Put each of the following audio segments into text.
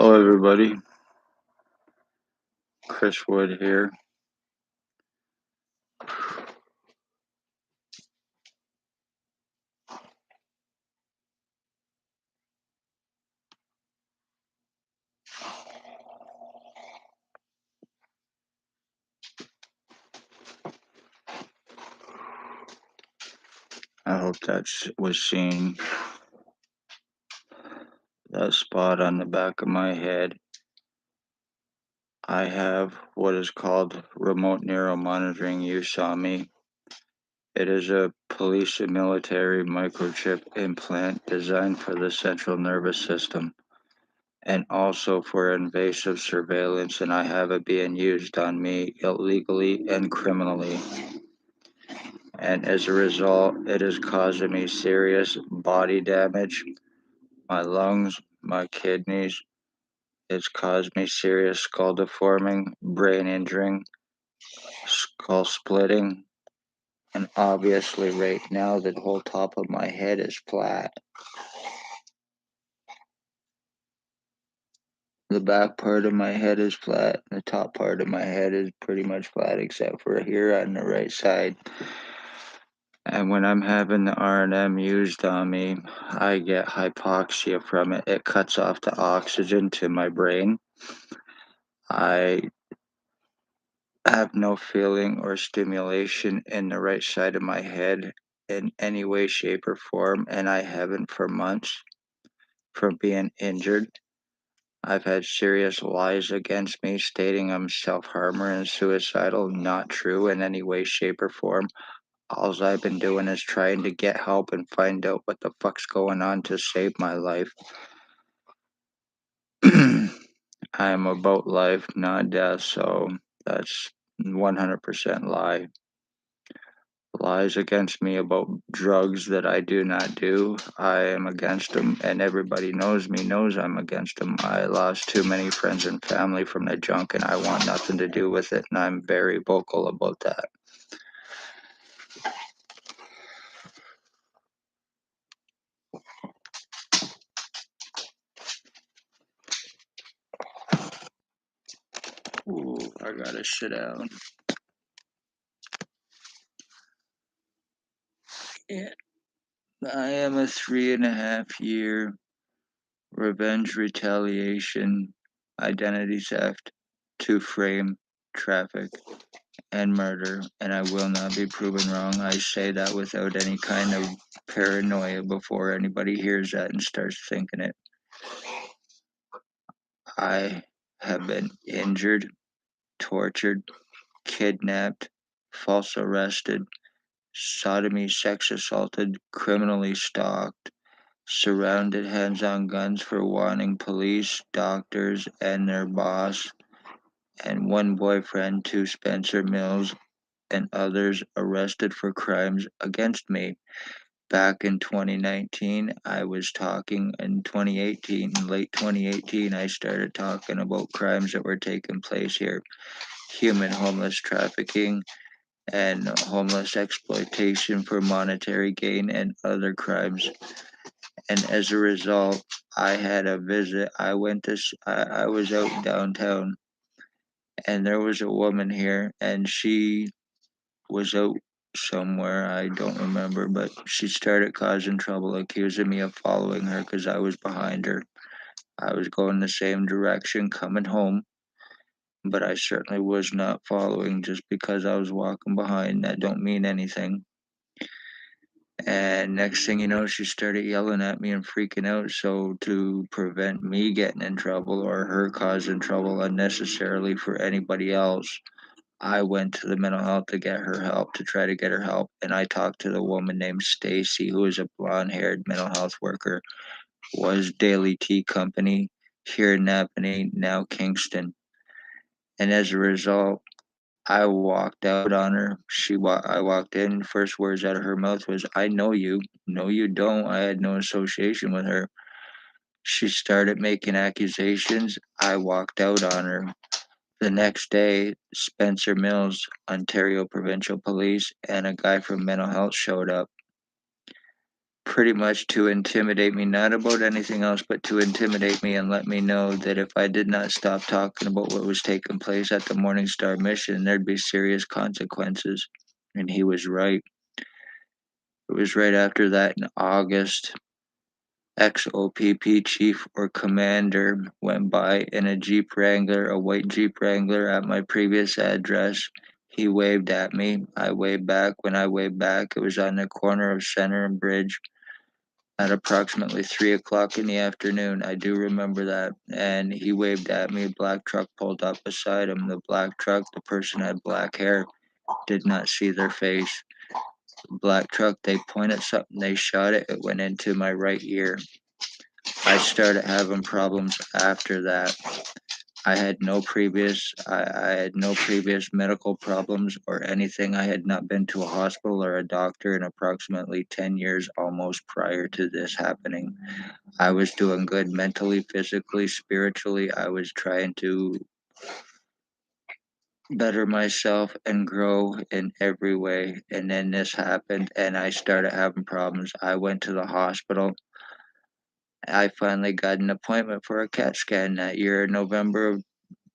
Hello, everybody. Chris Wood here. I hope that was seen. That spot on the back of my head. I have what is called remote neural monitoring. You saw me. It is a police and military microchip implant designed for the central nervous system and also for invasive surveillance, and I have it being used on me illegally and criminally. And as a result, it is causing me serious body damage, my lungs, my kidneys. It's caused me serious skull deforming, brain injuring, skull splitting, and obviously right now the whole top of my head is flat. The back part of my head is flat. The top part of my head is pretty much flat except for here on the right side. And when I'm having the R&M used on me, I get hypoxia from it. It cuts off the oxygen to my brain. I have no feeling or stimulation in the right side of my head in any way, shape, or form, and I haven't for months from being injured. I've had serious lies against me stating I'm self-harmer and suicidal. Not true in any way, shape, or form. All I've been doing is trying to get help and find out what the fuck's going on to save my life. I am about life, not death, so that's 100% lie. Lies against me about drugs that I do not do. I am against them, and everybody knows me, knows I'm against them. I lost too many friends and family from the junk, and I want nothing to do with it, and I'm very vocal about that. Ooh, I gotta sit down. Yeah. I am a 3.5 year revenge, retaliation, identity theft, two frame, traffic, and murder, and I will not be proven wrong. I say that without any kind of paranoia before anybody hears that and starts thinking it. I have been injured, tortured, kidnapped, false arrested, sodomy, sex assaulted, criminally stalked, surrounded hands on guns for wanting police, doctors, and their boss, and one boyfriend to Spencer Mills, and others arrested for crimes against me. Back in 2019, I was talking in 2018, in late 2018, I started talking about crimes that were taking place here, human homeless trafficking and homeless exploitation for monetary gain and other crimes. And as a result, I had a visit. I was out downtown and there was a woman here and she was out somewhere. I don't remember, but she started causing trouble, accusing me of following her because I was behind her. I was going the same direction coming home, but I certainly was not following just because I was walking behind. That don't mean anything. And next thing you know, she started yelling at me and freaking out. So, to prevent me getting in trouble or her causing trouble unnecessarily for anybody else, I went to the mental health to get her help, to try to get her help. And I talked to the woman named Stacy, who is a blonde haired mental health worker, was Daily Tea Company here in Napanee, now Kingston. And as a result, I walked out on her. I walked in. First words out of her mouth was, "I know you." No, you don't. I had no association with her. She started making accusations. I walked out on her. The next day, Spencer Mills, Ontario Provincial Police, and a guy from mental health showed up. pretty much to intimidate me, not about anything else, but to intimidate me and let me know that if I did not stop talking about what was taking place at the Morning Star mission, there'd be serious consequences. And he was right. It was right after that in August. Ex-OPP chief or commander went by in a Jeep Wrangler, a white Jeep Wrangler at my previous address. He waved at me. I waved back. When I waved back, it was on the corner of Center and Bridge at approximately 3 o'clock in the afternoon. I do remember that. And he waved at me. A black truck pulled up beside him. The black truck, the person had black hair, did not see their face. Black truck, they pointed something, they shot it, it went into my right ear. I started having problems after that. I had no previous medical problems or anything. I had not been to a hospital or a doctor in approximately 10 years almost prior to this happening. I was doing good mentally, physically, spiritually. I was trying to better myself and grow in every way. And then this happened and I started having problems. I went to the hospital. I finally got an appointment for a CAT scan that year, November of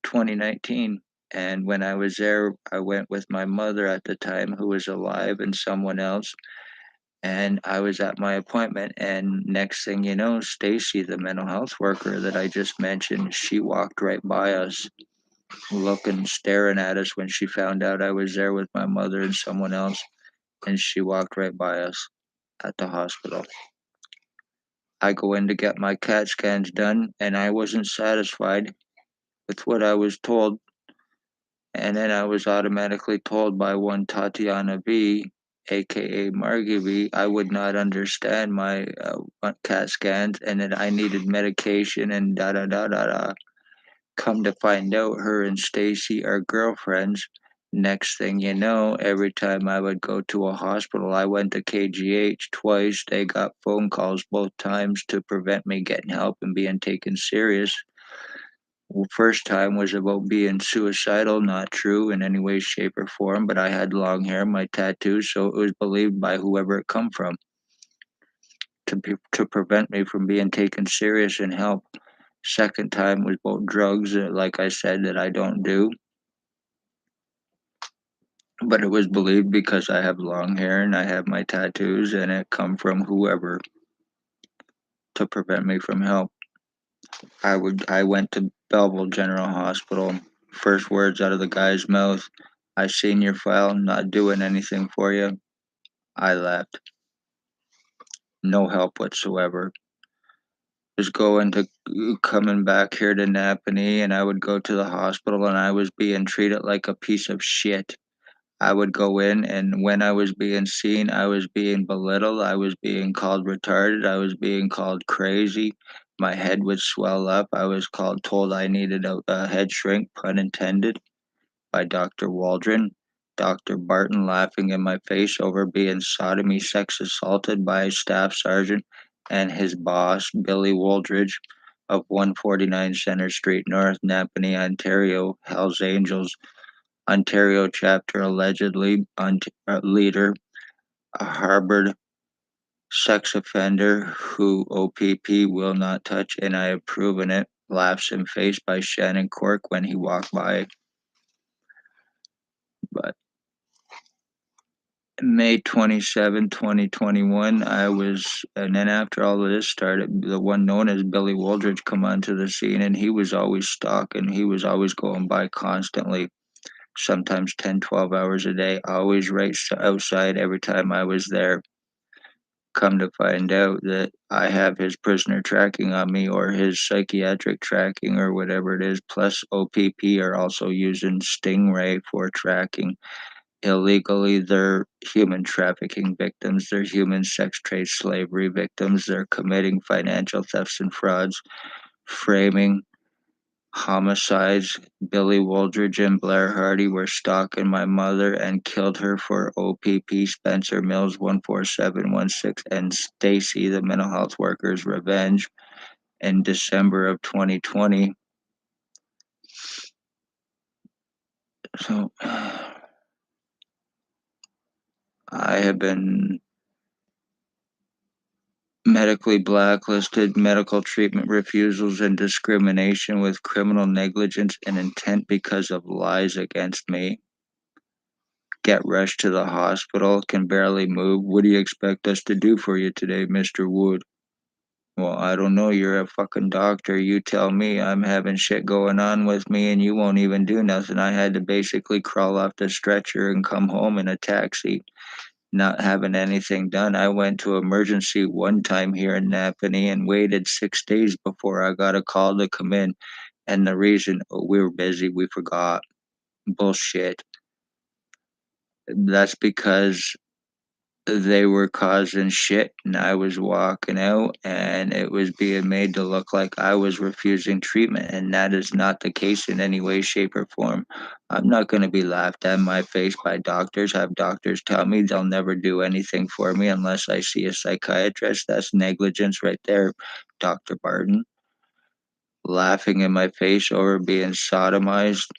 2019. And when I was there, I went with my mother at the time, who was alive, and someone else. And I was at my appointment. And next thing you know, Stacy, the mental health worker that I just mentioned, she walked right by us, looking, staring at us when she found out I was there with my mother and someone else. And she walked right by us at the hospital. I go in to get my CAT scans done, and I wasn't satisfied with what I was told. And then I was automatically told by one Tatiana V, aka Margie V, I would not understand my CAT scans and that I needed medication and da da da da da. Come to find out, her and Stacy are girlfriends. Next thing you know, every time I would go to a hospital, I went to KGH twice. They got phone calls both times to prevent me getting help and being taken serious. Well, first time was about being suicidal, not true in any way, shape, or form, but I had long hair, my tattoos, so it was believed by whoever it come from to prevent me from being taken serious and help. Second time was about drugs, like I said, that I don't do, but it was believed because I have long hair and I have my tattoos, and it come from whoever to prevent me from help. I went to Belleville General Hospital. First words out of the guy's mouth, I seen your file, not doing anything for you. I left. No help whatsoever. Was going to coming back here to Napanee, and I would go to the hospital and I was being treated like a piece of shit. I would go in, and when I was being seen, I was being belittled. I was being called retarded. I was being called crazy. My head would swell up. I was told I needed a head shrink, pun intended, by Dr. Waldron. Dr. Barton laughing in my face over being sodomy sex assaulted by a staff sergeant and his boss, Billy Wooldridge, of 149 Center Street North, Napanee, Ontario, Hells Angels, Ontario chapter, allegedly leader, a harbored sex offender who OPP will not touch, and I have proven it. Laughs in face by Shannon Cork when he walked by. But May 27, 2021, and then after all of this started, the one known as Billy Wooldridge come onto the scene, and he was always stalking. He was always going by constantly, sometimes 10, 12 hours a day, always right outside every time I was there. Come to find out that I have his prisoner tracking on me or his psychiatric tracking or whatever it is, plus OPP are also using Stingray for tracking illegally. They're human trafficking victims, they're human sex trade slavery victims, they're committing financial thefts and frauds, framing homicides. Billy Wooldridge and Blair Hardy were stalking my mother and killed her for OPP Spencer Mills 14716 and Stacy, the mental health worker's revenge in December of 2020. So I have been medically blacklisted, medical treatment refusals, and discrimination with criminal negligence and intent because of lies against me. Get rushed to the hospital, can barely move. What do you expect us to do for you today, Mr. Wood? Well, I don't know. You're a fucking doctor. You tell me. I'm having shit going on with me and you won't even do nothing. I had to basically crawl off the stretcher and come home in a taxi, not having anything done. I went to emergency one time here in Napanee and waited 6 days before I got a call to come in. And the reason, oh, we were busy, we forgot. Bullshit. That's because they were causing shit and I was walking out and it was being made to look like I was refusing treatment, and that is not the case in any way, shape, or form. I'm not going to be laughed at in my face by doctors. Have doctors tell me they'll never do anything for me unless I see a psychiatrist. That's negligence right there, Dr. Barton. Laughing in my face over being sodomized,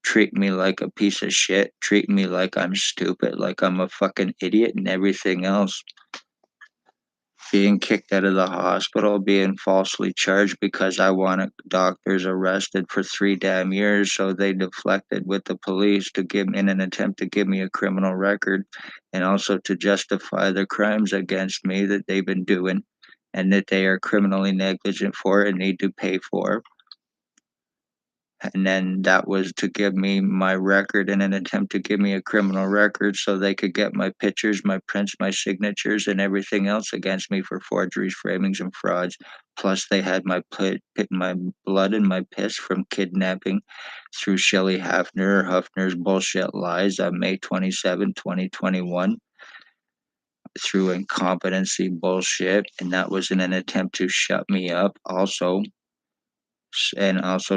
treat me like a piece of shit, treat me like I'm stupid, like I'm a fucking idiot and everything else. Being kicked out of the hospital, being falsely charged because I wanted doctors arrested for 3 damn years, so they deflected with the police to give in an attempt to give me a criminal record and also to justify the crimes against me that they've been doing and that they are criminally negligent for and need to pay for. And then that was to give me my record in an attempt to give me a criminal record so they could get my pictures, my prints, my signatures, and everything else against me for forgeries, framings, and frauds. Plus, they had my blood and my piss from kidnapping through Shelley Hafner's bullshit lies on May 27, 2021, through incompetency bullshit, and that was in an attempt to shut me up. Also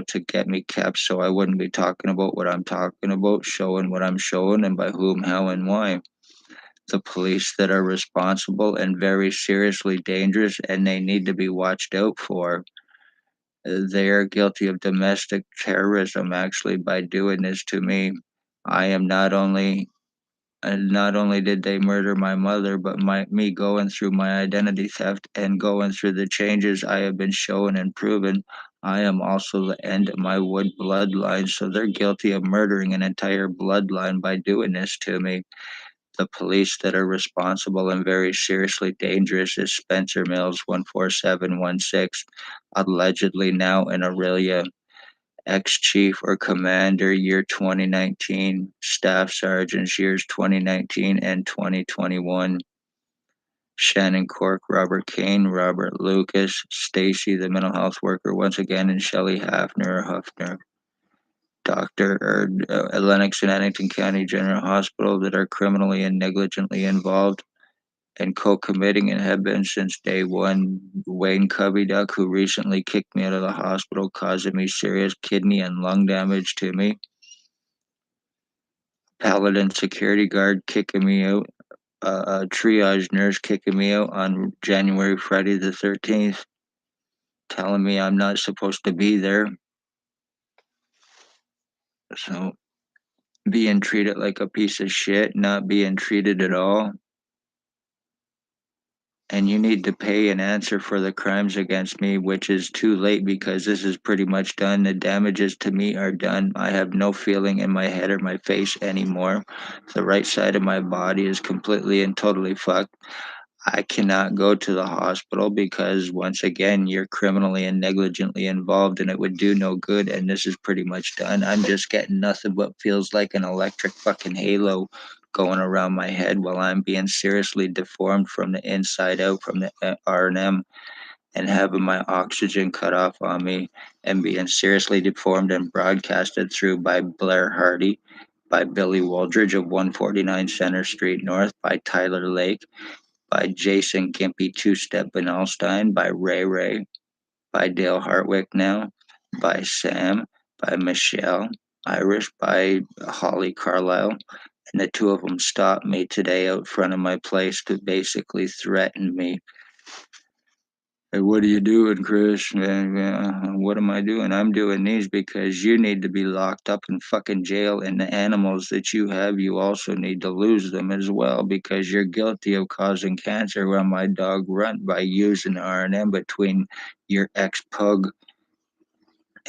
to get me kept so I wouldn't be talking about what I'm talking about, showing what I'm showing, and by whom, how, and why. The police that are responsible and very seriously dangerous, and they need to be watched out for. They are guilty of domestic terrorism, actually, by doing this to me. I am not only and not only did they murder my mother, but me going through my identity theft and going through the changes I have been shown and proven, I am also the end of my Wood bloodline. So they're guilty of murdering an entire bloodline by doing this to me. The police that are responsible and very seriously dangerous is Spencer Mills 14716, allegedly now in Aurelia, ex-chief or commander year 2019, staff sergeants years 2019 and 2021. Shannon Cork, Robert Kane, Robert Lucas, Stacy, the mental health worker, once again, and Shelley Huffner, Dr. Lennox and Annington County General Hospital, that are criminally and negligently involved and co-committing and have been since day one. Wayne Cubbyduck, who recently kicked me out of the hospital, causing me serious kidney and lung damage to me. Paladin security guard kicking me out. A triage nurse kicking me out on Friday the 13th, telling me I'm not supposed to be there. So being treated like a piece of shit, not being treated at all. And you need to pay and answer for the crimes against me, which is too late because this is pretty much done. The damages to me are done. I have no feeling in my head or my face anymore. The right side of my body is completely and totally fucked. I cannot go to the hospital because, once again, you're criminally and negligently involved and it would do no good. And this is pretty much done. I'm just getting nothing but feels like an electric fucking halo going around my head while I'm being seriously deformed from the inside out from the R&M and having my oxygen cut off on me and being seriously deformed and broadcasted through by Blair Hardy, by Billy Waldridge of 149 Center Street North, by Tyler Lake, by Jason Gimpy Two Step Benalstein, by Ray Ray, by Dale Hartwick now, by Sam, by Michelle Irish, by Holly Carlisle. And the two of them stopped me today out front of my place to basically threaten me Hey, what are you doing, Chris? What am I doing? I'm doing these because you need to be locked up in fucking jail, and the animals that you have, you also need to lose them as well because you're guilty of causing cancer on my dog Runt by using R&M between your ex-pug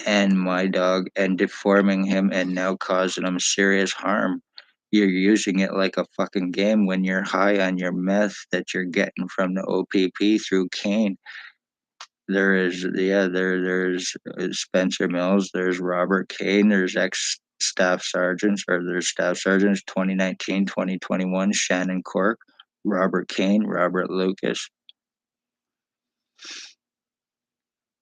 and my dog and deforming him and now causing him serious harm. You're using it like a fucking game when you're high on your meth that you're getting from the OPP through Kane. There's Spencer Mills, there's Robert Kane, there's ex staff sergeants, or there's staff sergeants 2019, 2021, Shannon Cork, Robert Kane, Robert Lucas,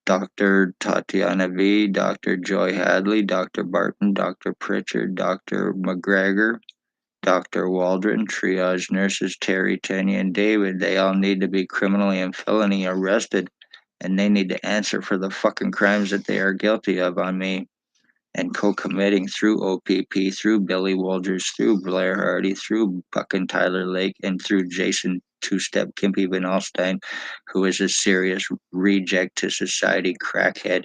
Dr. Tatiana V, Dr. Joy Hadley, Dr. Barton, Dr. Pritchard, Dr. McGregor, Dr. Waldron, triage nurses Terry, Tanya, and David. They all need to be criminally and felony arrested, and they need to answer for the fucking crimes that they are guilty of on me and co-committing through OPP, through Billy Walters, through Blair Hardy, through fucking Tyler Lake, and through Jason Two-Step Kimpy Van Alstyne, who is a serious reject to society crackhead.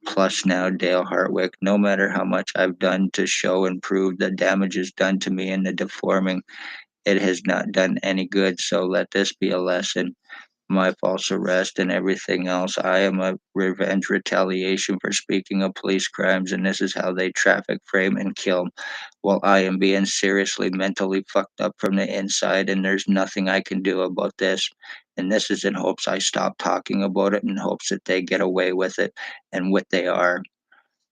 Plus now Dale Hartwick. No matter how much I've done to show and prove the damage is done to me and the deforming, it has not done any good. So let this be a lesson. My false arrest and everything else. I am a revenge retaliation for speaking of police crimes, and this is how they traffic, frame, and kill while I am being seriously mentally fucked up from the inside, and there's nothing I can do about this. And this is in hopes I stop talking about it, in hopes that they get away with it, and what they are.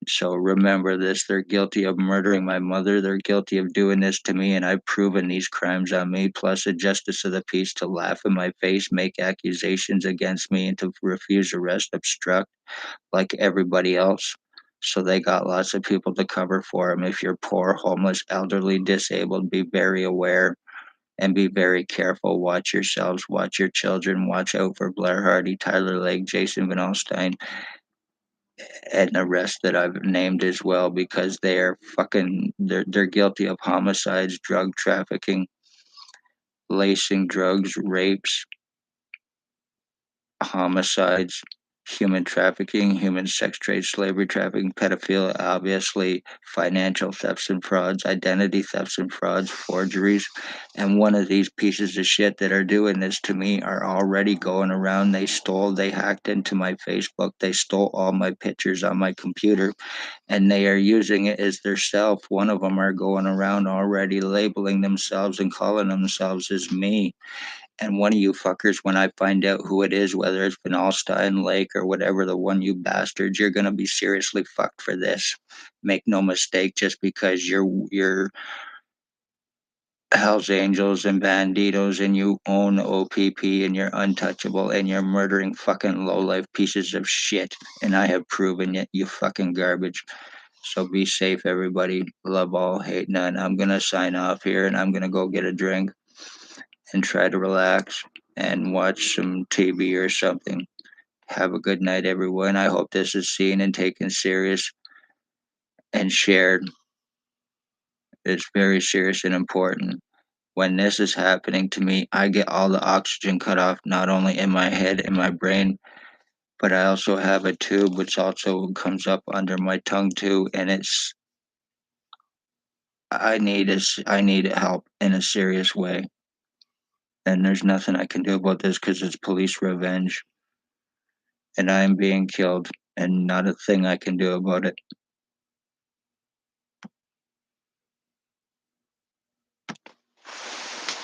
So remember this, they're guilty of murdering my mother. They're guilty of doing this to me, and I've proven these crimes on me, plus a justice of the peace to laugh in my face, make accusations against me, and to refuse arrest, obstruct like everybody else. So they got lots of people to cover for them. If you're poor, homeless, elderly, disabled, be very aware and be very careful. Watch yourselves, watch your children, watch out for Blair Hardy, Tyler Lake, Jason Van Alstyne, and the rest that I've named as well because they're guilty of homicides, drug trafficking, lacing drugs, rapes, homicides, human trafficking, human sex trade, slavery trafficking, pedophilia, obviously financial thefts and frauds, identity thefts and frauds, forgeries. And one of these pieces of shit that are doing this to me are already going around. They hacked into my Facebook, they stole all my pictures on my computer, and they are using it as their self. One of them are going around already labeling themselves and calling themselves as me. And one of you fuckers, when I find out who it is, whether it's Van Alstyne, Lake, or whatever, the one you bastards, you're gonna be seriously fucked for this. Make no mistake, just because you're Hells Angels and Banditos and you own OPP and you're untouchable and you're murdering fucking low life pieces of shit. And I have proven it, you fucking garbage. So be safe, everybody. Love all, hate none. I'm gonna sign off here and I'm gonna go get a drink and try to relax and watch some TV or something. Have a good night, everyone. I hope this is seen and taken serious and shared. It's very serious and important. When this is happening to me, I get all the oxygen cut off, not only in my head and my brain, but I also have a tube which also comes up under my tongue too, and I need help in a serious way. And there's nothing I can do about this because it's police revenge, and I am being killed, and not a thing I can do about it.